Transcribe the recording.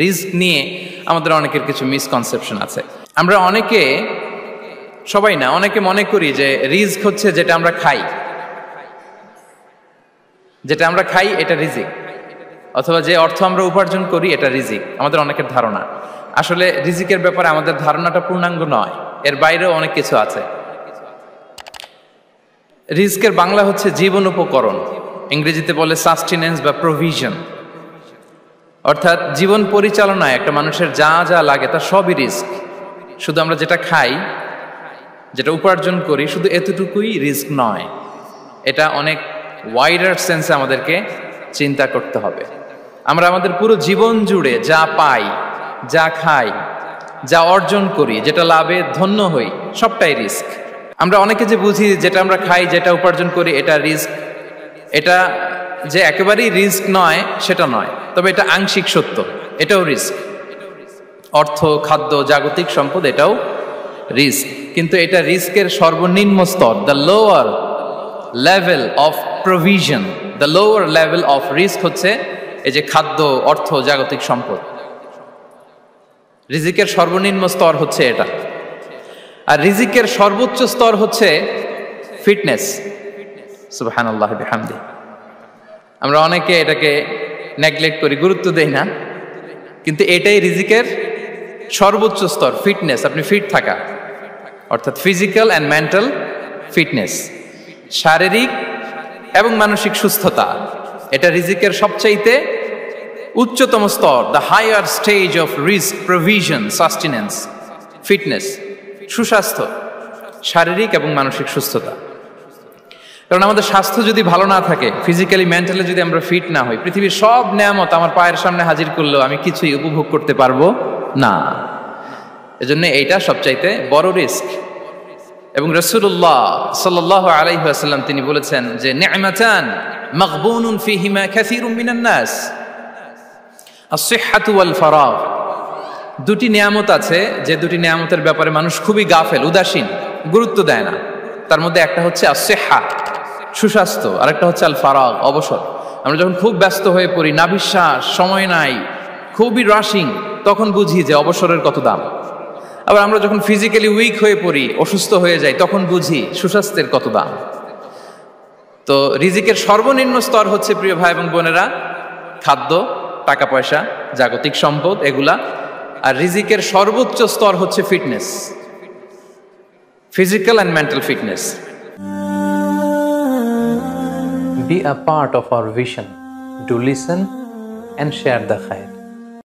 Risk নিয়ে আমাদের অনেকের কিছু মিসকনসেপশন আছে। আমরা অনেকে, সবাই না, অনেকে মনে করি যে রিস্ক হচ্ছে যেটা আমরা খাই, যেটা আমরা খাই এটা রিজিক, অথবা যে অর্থ আমরা উপার্জন করি এটা রিজিক। আমাদের অনেকের ধারণা, আসলে রিজিকের ব্যাপারে আমাদের ধারণাটা পূর্ণাঙ্গ নয়, এর বাইরেও অনেক কিছু আছে। রিস্কের বাংলা হচ্ছে জীবন উপকরণ, ইংরেজিতে বলে সাস্টেনেন্স বা প্রভিশন। অর্থাৎ জীবন পরিচালনায় একটা মানুষের যা যা লাগে তার সবই রিস্ক। শুধু আমরা যেটা খাই, যেটা উপার্জন করি, শুধু এতটুকুই রিস্ক নয়, এটা অনেক ওয়াইডার সেন্সে আমাদেরকে চিন্তা করতে হবে। আমরা আমাদের পুরো জীবন জুড়ে যা পাই, যা খাই, যা অর্জন করি, যেটা লাভে ধন্য হই, সবটাই রিস্ক। আমরা অনেকে যে বুঝি যেটা আমরা খাই, যেটা উপার্জন করি এটা রিস্ক, এটা যে একেবারেই রিস্ক নয় সেটা নয়, তবে এটা আংশিক সত্য, এটাও রিস্ক। অর্থ, খাদ্য, জাগতিক সম্পদ, এটাও রিস্ক, কিন্তু এটা রিস্কের সর্বনিম্ন স্তর, the lower level of provision, the lower level of risk হচ্ছে এই যে খাদ্য, অর্থ, জাগতিক সম্পদ। রিজিকের সর্বনিম্ন স্তর হচ্ছে এটা। আর রিজিকের সর্বোচ্চ স্তর হচ্ছে ফিটনেস। সুবহানাল্লাহ বিহামদি। আমরা অনেকে এটাকে নেগলেক্ট করি, গুরুত্ব দেই না, কিন্তু এটাই রিজিকের সর্বোচ্চ স্তর, ফিটনেস। আপনি ফিট থাকা, অর্থাৎ ফিজিক্যাল অ্যান্ড মেন্টাল ফিটনেস, শারীরিক এবং মানসিক সুস্থতা, এটা রিজিকের সবচাইতে উচ্চতম স্তর, the higher stage of risk provision, sustenance, fitness, সুস্বাস্থ্য, শারীরিক এবং মানসিক সুস্থতা। কারণ আমাদের স্বাস্থ্য যদি ভালো না থাকে, ফিজিক্যালি মেন্টালি যদি আমরা ফিট না হই, পৃথিবীর সব নেয়ামত আমার পায়ের সামনে হাজির করলেও আমি কিছুই উপভোগ করতে পারবো না। এজন্য এইটা সবচাইতে বড় রিস্ক। এবং রাসূলুল্লাহ সাল্লাল্লাহু আলাইহি ওয়াসাল্লাম তিনি বলেছেন যে নি'মাতান মাগবুনুন ফীহিমা কাসীরুম মিনান নাস, আস-সিহহাতু ওয়াল ফারাগ। দুটি নিয়ামত আছে যে দুটি নিয়ামতের ব্যাপারে মানুষ খুবই গাফেল, উদাসীন, গুরুত্ব দেয় না। তার মধ্যে একটা হচ্ছে আস-সিহহা, সুস্বাস্থ্য, আর একটা হচ্ছে আল ফারাগ, অবসর। আমরা যখন খুব ব্যস্ত হয়ে পড়ি, নাভিশ্বাস, সময় নাই, খুবই রাশিং, তখন বুঝি যে অবসরের কত দাম। আবার আমরা যখন ফিজিক্যালি উইক হয়ে পড়ি, অসুস্থ হয়ে যাই, তখন বুঝি সুস্বাস্থ্যের কত দাম। তো রিজিকের সর্বনিম্ন স্তর হচ্ছে, প্রিয় ভাই এবং বোনেরা, খাদ্য, টাকা পয়সা, জাগতিক সম্পদ, এগুলা। আর রিজিকের সর্বোচ্চ স্তর হচ্ছে fitness, physical and mental fitness. Be a part of our vision. Do listen and share the khair.